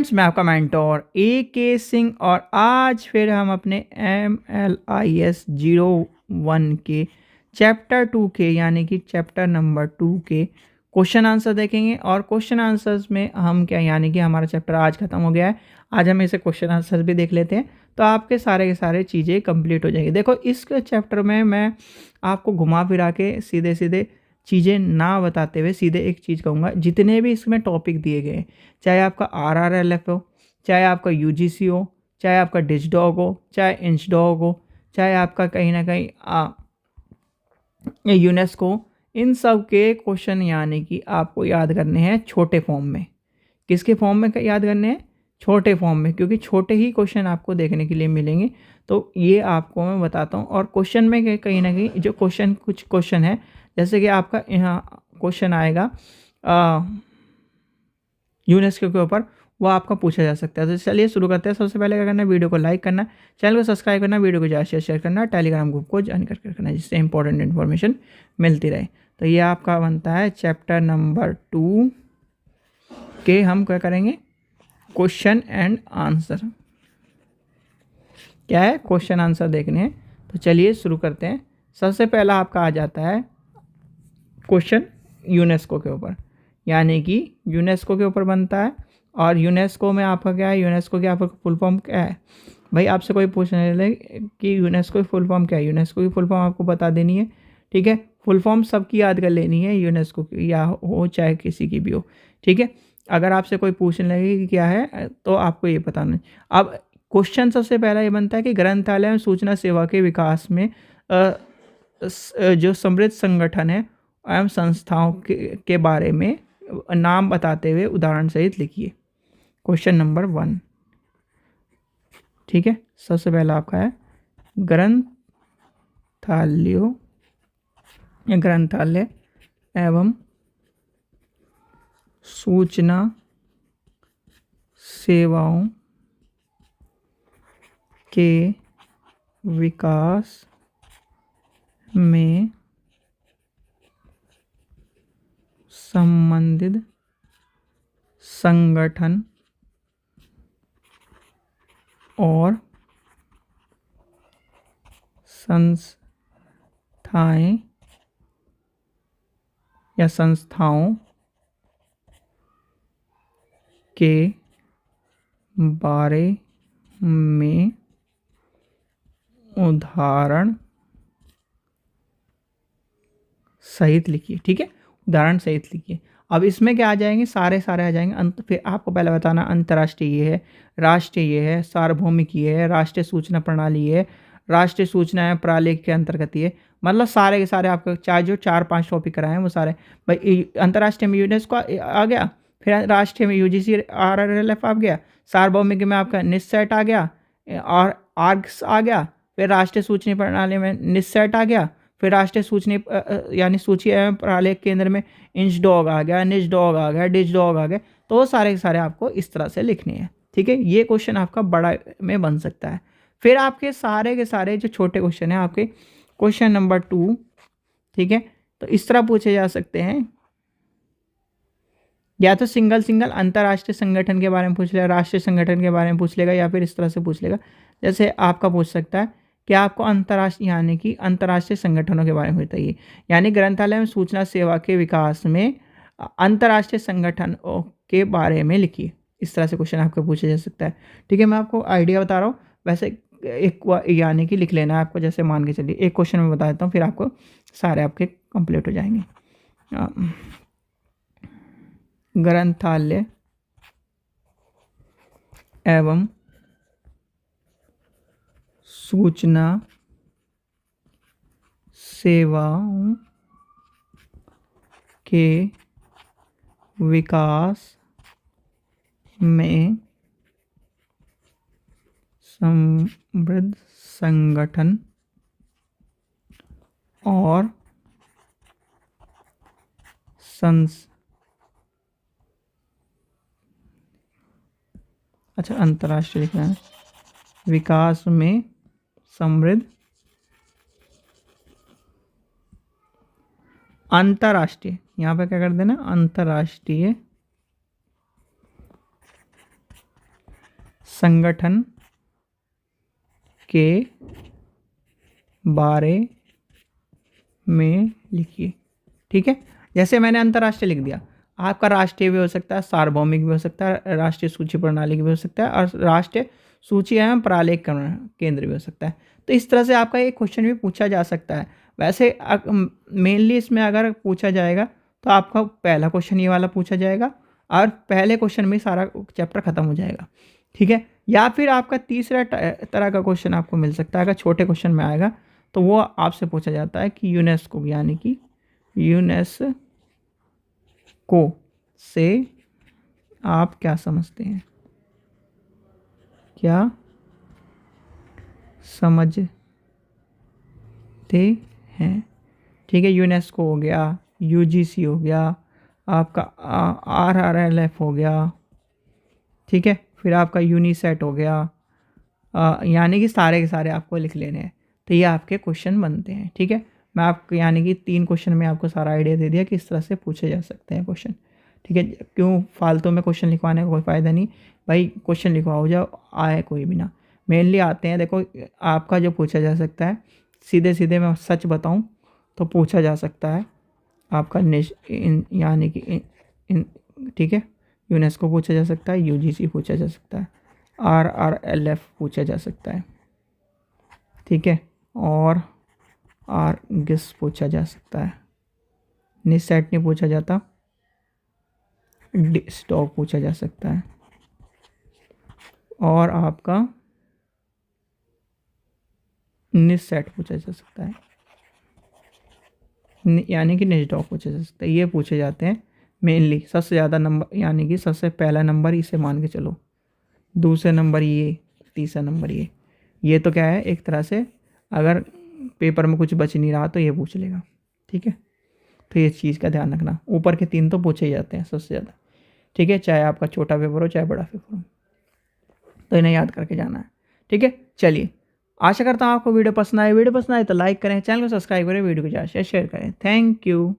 Friends, मैं आपका mentor ए के सिंह और आज फिर हम अपने MLIS 01 के चैप्टर 2 के यानी कि चैप्टर नंबर 2 के क्वेश्चन आंसर देखेंगे। और क्वेश्चन आंसर्स में हम क्या यानी कि हमारा चैप्टर आज ख़त्म हो गया है। आज हम इसे क्वेश्चन आंसर भी देख लेते हैं तो आपके सारे के सारे चीज़ें कंप्लीट हो जाएंगी। देखो, इस चैप्टर में मैं आपको घुमा फिरा के सीधे सीधे चीज़ें ना बताते हुए सीधे एक चीज़ कहूँगा, जितने भी इसमें टॉपिक दिए गए, चाहे आपका RRLF हो, चाहे आपका UGC हो, चाहे आपका डिजडॉग हो, चाहे इंचडॉग हो, चाहे आपका कहीं ना कहीं यूनेस्को, इन सब के क्वेश्चन यानी कि आपको याद करने हैं छोटे फॉर्म में। किसके फॉर्म में याद करने हैं? छोटे फॉर्म में, क्योंकि छोटे ही क्वेश्चन आपको देखने के लिए मिलेंगे। तो ये आपको मैं बताता हूँ। और क्वेश्चन में कहीं ना कहीं जो कुछ क्वेश्चन है, जैसे कि आपका यहाँ क्वेश्चन आएगा यूनेस्को के ऊपर, वो आपका पूछा जा सकता है। तो चलिए शुरू करते हैं। सबसे पहले क्या करना है, वीडियो को लाइक करना, चैनल को सब्सक्राइब करना, वीडियो को ज़्यादा शेयर करना, टेलीग्राम ग्रुप को ज्वाइन करके रखना, जिससे इंपॉर्टेंट इन्फॉर्मेशन मिलती रहे। तो ये आपका बनता है चैप्टर नंबर 2 के हम क्या करेंगे, क्वेश्चन एंड आंसर। क्या है? क्वेश्चन आंसर देखने हैं। तो चलिए शुरू करते हैं। सबसे पहला आपका आ जाता है क्वेश्चन यूनेस्को के ऊपर, यानी कि यूनेस्को के ऊपर बनता है। और यूनेस्को में आपका क्या है, यूनेस्को की आपका फुल फॉर्म क्या है? भाई आपसे कोई पूछने लगे कि यूनेस्को की फुल फॉर्म क्या है, यूनेस्को की फुल फॉर्म आपको बता देनी है। ठीक है, फुल फॉर्म सबकी याद कर लेनी है, यूनेस्को की या हो चाहे किसी की भी हो। ठीक है, अगर आपसे कोई पूछने लगे कि क्या है तो आपको ये पता नहीं। अब क्वेश्चन सबसे पहला ये बनता है कि ग्रंथालय एवं सूचना सेवा के विकास में जो समृद्ध संगठन है एवं संस्थाओं के बारे में नाम बताते हुए उदाहरण सहित लिखिए। Question number 1। ठीक है, सबसे पहला आपका है ग्रंथालय एवं सूचना सेवाओं के विकास में संबंधित संगठन और संस्थाएं या संस्थाओं के बारे में उदाहरण सहित लिखिए। ठीक है, उदाहरण सहित लिखिए। अब इसमें क्या आ जाएंगे, सारे आ जाएंगे। फिर आपको पहले बताना अंतर्राष्ट्रीय ये है, राष्ट्रीय ये है, सार्वभौमिक ये है, राष्ट्रीय सूचना प्रणाली ये है, राष्ट्रीय सूचना प्रणाली के अंतर्गत ये, मतलब सारे के सारे आपको चाहे जो 4-5 टॉपिक कराए हैं वो सारे। भाई अंतर्राष्ट्रीय में यूनेस्को आ गया, फिर राष्ट्रीय में UGC RRLF आ गया, सार्वभौमिक में आपका निस्सेट आ गया और आर्ग्स आ गया, फिर राष्ट्रीय सूचना प्रणाली में निस्सेट आ गया, फिर राष्ट्रीय सूचना यानी सूची एवं प्रणाली केंद्र में इंचडॉग आ गया, निचडॉग आ गया, डिचडॉग आ गया। तो वो सारे के सारे आपको इस तरह से लिखने हैं। ठीक है, ये क्वेश्चन आपका बड़ा में बन सकता है। फिर आपके सारे के सारे जो छोटे क्वेश्चन हैं आपके क्वेश्चन नंबर 2, ठीक है, तो इस तरह पूछे जा सकते हैं। या तो सिंगल अंतर्राष्ट्रीय संगठन के बारे में पूछ लेगा, राष्ट्रीय संगठन के बारे में पूछ लेगा, या फिर इस तरह से पूछ लेगा। जैसे आपका पूछ सकता है कि आपको अंतर्राष्ट्रीय यानी कि अंतर्राष्ट्रीय संगठनों के बारे में बताइए, यानी ग्रंथालय में सूचना सेवा के विकास में अंतर्राष्ट्रीय संगठन के बारे में लिखिए। इस तरह से क्वेश्चन आपको पूछा जा सकता है। ठीक है, मैं आपको आइडिया बता रहा हूँ, वैसे एक यानी कि लिख लेना है आपको। जैसे मान के चलिए एक क्वेश्चन मैं बता देता हूँ, फिर आपको सारे आपके कंप्लीट हो जाएंगे। ग्रंथालय एवं सूचना सेवाओं के विकास में समृद्ध संगठन और अंतर्राष्ट्रीय लिखना है, विकास में समृद्ध अंतर्राष्ट्रीय, यहाँ पे क्या कर देना, अंतर्राष्ट्रीय संगठन के बारे में लिखिए। ठीक है, जैसे मैंने अंतर्राष्ट्रीय लिख दिया, आपका राष्ट्रीय भी हो सकता है, सार्वभौमिक भी हो सकता है, राष्ट्रीय सूची प्रणाली भी हो सकता है, और राष्ट्रीय सूची एवं प्रालेख केंद्र भी हो सकता है। तो इस तरह से आपका एक क्वेश्चन भी पूछा जा सकता है। वैसे मेनली इसमें अगर पूछा जाएगा तो आपका पहला क्वेश्चन ये वाला पूछा जाएगा और पहले क्वेश्चन में सारा चैप्टर खत्म हो जाएगा। ठीक है, या फिर आपका तीसरा तरह का क्वेश्चन आपको मिल सकता है, अगर छोटे क्वेश्चन में आएगा तो वो आपसे पूछा जाता है कि यूनेस्को यानी कि यूनेस्को से आप क्या समझते हैं, क्या समझते हैं। ठीक है, यूनेस्को हो गया, यूजीसी हो गया, आपका आरआरएलएफ हो गया। ठीक है, फिर आपका यूनिसेट हो गया, यानी कि सारे के सारे आपको लिख लेने हैं। तो ये आपके क्वेश्चन बनते हैं। ठीक है, मैं आपको यानी कि 3 क्वेश्चन में आपको सारा आइडिया दे दिया कि इस तरह से पूछे जा सकते हैं क्वेश्चन। ठीक है, क्यों फालतू में क्वेश्चन लिखवाने का कोई फ़ायदा नहीं भाई, क्वेश्चन लिखवाओ जाओ, आए कोई भी ना। मेनली आते हैं, देखो आपका जो पूछा जा सकता है, सीधे सीधे मैं सच बताऊँ तो पूछा जा सकता है आपका यानी कि ठीक है, यूनेस्को पूछा जा सकता है, यूजीसी पूछा जा सकता है, आरआरएलएफ पूछा जा सकता है। ठीक है, और आरगिस पूछा जा सकता है, निसेट नहीं पूछा जाता, स्टॉक पूछा जा सकता है, और आपका निसेट पूछा जा सकता है, यानी कि निस्टॉक पूछा जा सकता है। ये पूछे जाते हैं मेनली सबसे ज़्यादा नंबर, यानी कि सबसे पहला नंबर इसे मान के चलो, दूसरा नंबर ये, तीसरा नंबर ये तो क्या है, एक तरह से अगर पेपर में कुछ बच नहीं रहा तो ये पूछ लेगा। ठीक है, तो ये चीज़ का ध्यान रखना, ऊपर के 3 तो पूछे ही जाते हैं सबसे ज़्यादा। ठीक है, चाहे आपका छोटा पेपर हो चाहे बड़ा पेपर हो, तो इन्हें याद करके जाना है। ठीक है, चलिए, आशा करता हूँ आपको वीडियो पसंद आए। वीडियो पसंद आए तो लाइक करें, चैनल को सब्सक्राइब करें, वीडियो को ज़्यादा शेयर करें। Thank you.